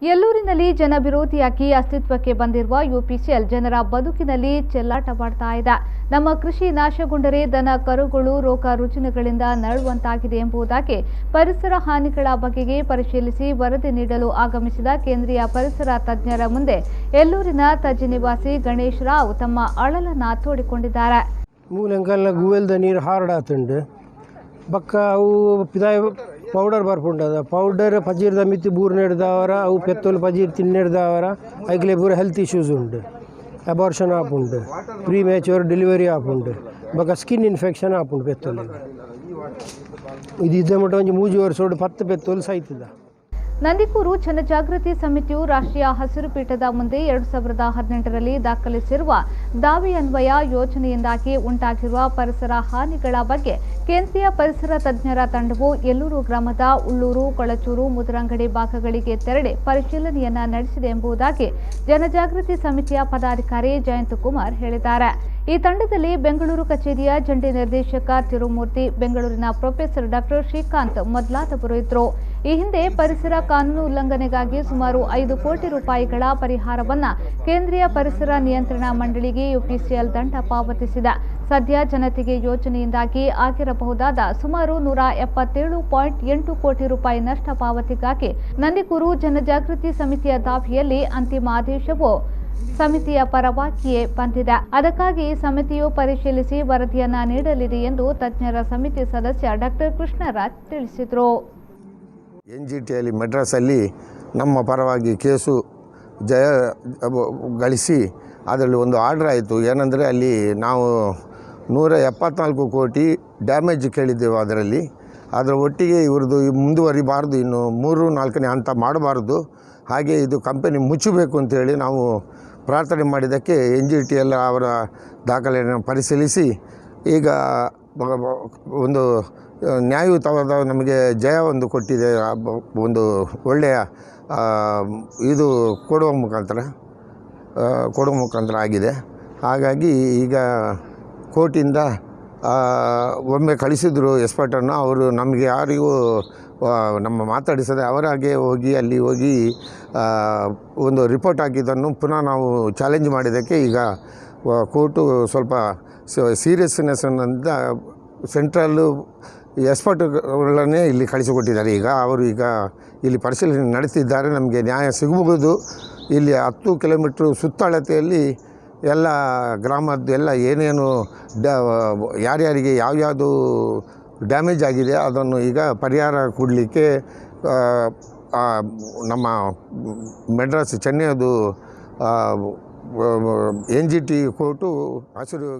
ಎಲ್ಲೂರಿನಲ್ಲಿ ಜನವಿರೋಧಿಯಾಗಿ ಅಸ್ತಿತ್ವಕ್ಕೆ ಬಂದಿರುವ ಯುಪಿಸಿಎಲ್ ಜನರ ಬದುಕಿನಲ್ಲಿ ಚೆಲ್ಲಾಟವಾಡ್ತಾ ಇದೆ. ನಮ್ಮ ಕೃಷಿ ನಾಶಗೊಂಡರೆ ದನ ಕರುಗಳು ರೋಗ ರುಜಿನಗಳಿಂದ ನರಳುವಂತಾಗಿದೆ ಎಂಬುದಾಗಿ ಪರಿಸರ ಹಾನಿಗಳ ಬಗೆಗೆ ಪರಿಶೀಲಿಸಿ ವರದಿ ನೀಡಲು ಆಗಮಿಸಿದ ಕೇಂದ್ರೀಯ ಪರಿಸರ ತಜ್ಞರ ಮುಂದೆ ಎಲ್ಲೂರಿನ ತಜ್ಜಿ ನಿವಾಸಿ ಗಣೇಶ್ ರಾವ್ ತಮ್ಮ ಅಳಲನ್ನ ತೋಡಿಕೊಂಡಿದ್ದಾರೆ. ಮೂಲಂಕಲ್ನ ಗೂವೆಲ್ದ ನೀರು ಹಾರಡಾತುಂಡು ಬಕ್ಕ ಅವು ಪಿದಾಯ ಪೌಡರ್ ಬರ್ಪುಂಡದ ಪೌಡರ್ ಪಜೀರ್ದ ಮಿತ್ತಿ ಬೂರು ನೆಡ್ದವರ ಅವು ಪೆತ್ತೋಲು ಪಜೀರ್ ತಿನ್ನೆಡ್ದವರ ಐಕ್ಲೆ ಪೂರ ಹೆಲ್ತ್ ಇಶ್ಯೂಸ್ ಉಂಡು. ಅಬಾರ್ಷನ್ ಆಪುಂಡು, ಪ್ರೀ ಮ್ಯಾಚೂರ್ ಡೆಲಿವರಿ ಆಪುಂಡು, ಬಕ್ಕ ಸ್ಕಿನ್ ಇನ್ಫೆಕ್ಷನ್ ಆಪುಂಡು ಪೆತ್ತೋಲಿಗೆ. ಇದು ಇದ್ದ ಮಟ್ಟ ಒಂಜಿ 3 ವರ್ಷೋಡು 10 ಪೆತ್ತೋಲು ಸಾಯ್ತಿದ್ದ. ನಂದಿಕೂರು ಜನಜಾಗೃತಿ ಸಮಿತಿಯು ರಾಷ್ಟ್ರೀಯ ಹಸಿರು ಪೀಠದ ಮುಂದೆ 2018ರಲ್ಲಿ ದಾಖಲಿಸಿರುವ ದಾವೆಯನ್ವಯ ಯೋಜನೆಯಿಂದಾಗಿ ಉಂಟಾಗಿರುವ ಪರಿಸರ ಹಾನಿಗಳ ಬಗ್ಗೆ ಕೇಂದ್ರೀಯ ಪರಿಸರ ತಜ್ಞರ ತಂಡವು ಎಲ್ಲೂರು ಗ್ರಾಮದ ಉಳ್ಳೂರು, ಕೊಳಚೂರು, ಮುದರಂಗಡಿ ಭಾಗಗಳಿಗೆ ತೆರಳಿ ಪರಿಶೀಲನೆಯನ್ನ ನಡೆಸಿದೆ ಎಂಬುದಾಗಿ ಜನಜಾಗೃತಿ ಸಮಿತಿಯ ಪದಾಧಿಕಾರಿ ಜಯಂತ್ ಕುಮಾರ್ ಹೇಳಿದ್ದಾರೆ. ಈ ತಂಡದಲ್ಲಿ ಬೆಂಗಳೂರು ಕಚೇರಿಯ ಜಂಟಿ ನಿರ್ದೇಶಕ ತಿರುಮೂರ್ತಿ, ಬೆಂಗಳೂರಿನ ಪ್ರೊಫೆಸರ್ ಡಾಕ್ಟರ್ ಶ್ರೀಕಾಂತ್ ಮೊದಲಾದವರು ಇದ್ದರು. ಈ ಹಿಂದೆ ಪರಿಸರ ಕಾನೂನು ಉಲ್ಲಂಘನೆಗಾಗಿ ಸುಮಾರು 5 ಕೋಟಿ ರೂಪಾಯಿಗಳ ಪರಿಹಾರವನ್ನು ಕೇಂದ್ರೀಯ ಪರಿಸರ ನಿಯಂತ್ರಣ ಮಂಡಳಿಗೆ ಯುಪಿಸಿಎಲ್ ದಂಡ ಪಾವತಿಸಿದೆ. ಸದ್ಯ ಜನತೆಗೆ ಯೋಜನೆಯಿಂದಾಗಿ ಆಗಿರಬಹುದಾದ ಸುಮಾರು 177.8 ಕೋಟಿ ರೂಪಾಯಿ ನಷ್ಟ ಪಾವತಿಗಾಗಿ ನಂದಿಕೂರು ಜನಜಾಗೃತಿ ಸಮಿತಿಯ ದಾವೆಯಲ್ಲಿ ಅಂತಿಮ ಆದೇಶವು ಸಮಿತಿಯ ಪರವಾಗಿಯೇ ಬಂದಿದೆ. ಅದಕ್ಕಾಗಿ ಸಮಿತಿಯು ಪರಿಶೀಲಿಸಿ ವರದಿಯನ್ನ ನೀಡಲಿದೆ ಎಂದು ತಜ್ಞರ ಸಮಿತಿ ಸದಸ್ಯ ಡಾಕ್ಟರ್ ಕೃಷ್ಣರಾಜ್ ತಿಳಿಸಿದರು. ಎನ್ಜಿಟಿಯಲ್ಲಿ ಮಡ್ರಾಸಲ್ಲಿ ನಮ್ಮ ಪರವಾಗಿ ಕೇಸು ಜಯ ಗಳಿಸಿ ಅದರಲ್ಲಿ ಒಂದು ಆರ್ಡರ್ ಆಯಿತು. ಏನಂದರೆ ಅಲ್ಲಿ ನಾವು 174 ಕೋಟಿ ಡ್ಯಾಮೇಜ್ ಕೇಳಿದ್ದೆವು. ಅದರ ಒಟ್ಟಿಗೆ ಇವ್ರದ್ದು ಮುಂದುವರಿಬಾರ್ದು, ಇನ್ನು 3-4ನೇ ಹಂತ ಮಾಡಬಾರ್ದು, ಹಾಗೆ ಇದು ಕಂಪನಿ ಮುಚ್ಚಬೇಕು ಅಂತೇಳಿ ನಾವು ಪ್ರಾರ್ಥನೆ ಮಾಡಿದ್ದಕ್ಕೆ NGTL ಅವರ ದಾಖಲೆಯನ್ನು ಪರಿಶೀಲಿಸಿ ಈಗ ಒಂದು ನ್ಯಾಯಯುತವಾದ ನಮಗೆ ಜಯ ಒಂದು ಕೊಟ್ಟಿದೆ. ಒಂದು ಒಳ್ಳೆಯ ಇದು ಕೊಡುವ ಮುಖಾಂತರ ಆಗಿದೆ. ಹಾಗಾಗಿ ಈಗ ಕೋರ್ಟಿಂದ ಒಮ್ಮೆ ಕಳಿಸಿದರು ಎಕ್ಸ್ಪರ್ಟನ್ನು. ಅವರು ನಮಗೆ ಯಾರಿಗೂ ನಮ್ಮ ಮಾತಾಡಿಸದೆ ಅವರಾಗೆ ಅಲ್ಲಿ ಹೋಗಿ ಒಂದು ರಿಪೋರ್ಟ್ ಹಾಕಿದ್ದನ್ನು ಪುನಃ ನಾವು ಚಾಲೆಂಜ್ ಮಾಡಿದ್ದಕ್ಕೆ ಈಗ ಕೋರ್ಟು ಸ್ವಲ್ಪ ಸೀರಿಯಸ್ನೆಸ್ಸಿನಿಂದ ಸೆಂಟ್ರಲ್ಲು ಎಕ್ಸ್ಪರ್ಟ್ಗಳನ್ನೇ ಇಲ್ಲಿ ಕಳಿಸಿಕೊಟ್ಟಿದ್ದಾರೆ. ಅವರು ಇಲ್ಲಿ ಪರಿಶೀಲನೆ ನಡೆಸಿದ್ದಾರೆ. ನಮಗೆ ನ್ಯಾಯ ಸಿಗಬಹುದು. ಇಲ್ಲಿ 10 ಕಿಲೋಮೀಟ್ರ್ ಸುತ್ತಳತೆಯಲ್ಲಿ ಎಲ್ಲ ಗ್ರಾಮದ್ದು ಎಲ್ಲ ಏನೇನು ಯಾರ್ಯಾರಿಗೆ ಯಾವ್ಯಾವುದು ಡ್ಯಾಮೇಜ್ ಆಗಿದೆ ಅದನ್ನು ಈಗ ಪರಿಹಾರ ಕೊಡಲಿಕ್ಕೆ ನಮ್ಮ ಮೆಡ್ರಾಸ್ ಚೆನ್ನೈದು NGT ಕೋರ್ಟು ಹಸಿರು